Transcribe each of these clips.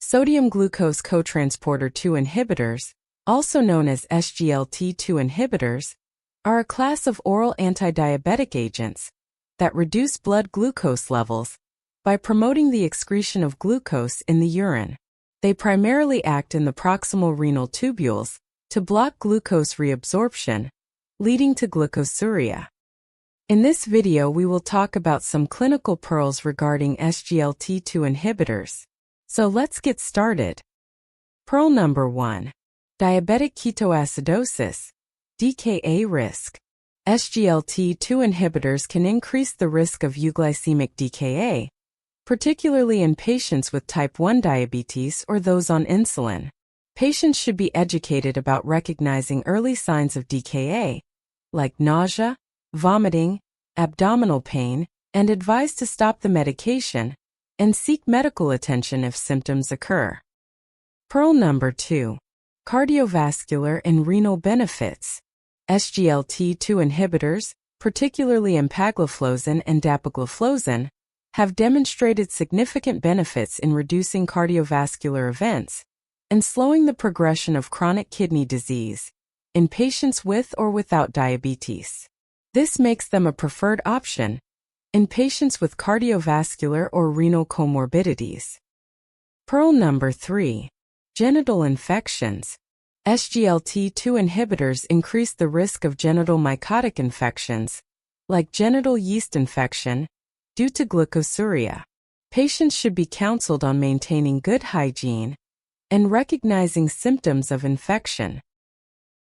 Sodium glucose cotransporter 2 inhibitors, also known as SGLT2 inhibitors, are a class of oral antidiabetic agents that reduce blood glucose levels by promoting the excretion of glucose in the urine. They primarily act in the proximal renal tubules to block glucose reabsorption, leading to glucosuria. In this video, we will talk about some clinical pearls regarding SGLT2 inhibitors. So let's get started. Pearl number 1. Diabetic ketoacidosis, DKA risk. SGLT2 inhibitors can increase the risk of euglycemic DKA, particularly in patients with type 1 diabetes or those on insulin. Patients should be educated about recognizing early signs of DKA, like nausea, vomiting, abdominal pain, and advised to stop the medication and seek medical attention if symptoms occur. Pearl number 2. Cardiovascular and renal benefits. SGLT2 inhibitors, particularly empagliflozin and dapagliflozin, have demonstrated significant benefits in reducing cardiovascular events and slowing the progression of chronic kidney disease in patients with or without diabetes. This makes them a preferred option in patients with cardiovascular or renal comorbidities. Pearl number 3. Genital infections. SGLT2 inhibitors increase the risk of genital mycotic infections, like genital yeast infection, due to glucosuria. Patients should be counseled on maintaining good hygiene and recognizing symptoms of infection.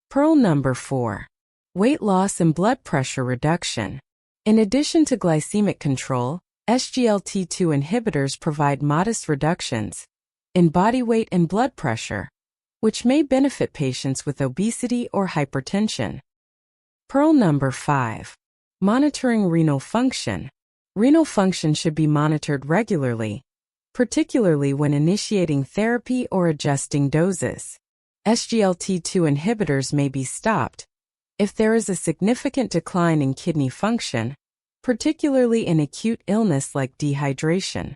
Pearl number 4. Weight loss and blood pressure reduction. In addition to glycemic control, SGLT2 inhibitors provide modest reductions in body weight and blood pressure, which may benefit patients with obesity or hypertension. Pearl number 5. Monitoring renal function. Renal function should be monitored regularly, particularly when initiating therapy or adjusting doses. SGLT2 inhibitors may be stopped if there is a significant decline in kidney function, particularly in acute illness like dehydration.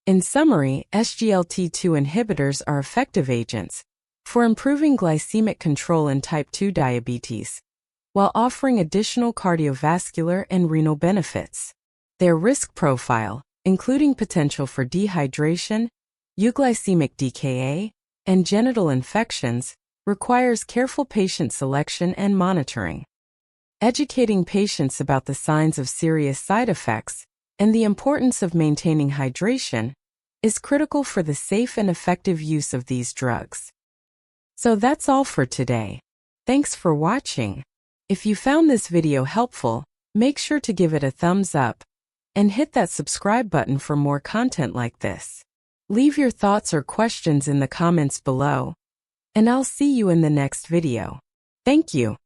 In summary, SGLT2 inhibitors are effective agents for improving glycemic control in type 2 diabetes, while offering additional cardiovascular and renal benefits. Their risk profile, including potential for dehydration, euglycemic DKA, and genital infections, requires careful patient selection and monitoring. Educating patients about the signs of serious side effects and the importance of maintaining hydration is critical for the safe and effective use of these drugs. So that's all for today. Thanks for watching. If you found this video helpful, make sure to give it a thumbs up and hit that subscribe button for more content like this. Leave your thoughts or questions in the comments below, and I'll see you in the next video. Thank you.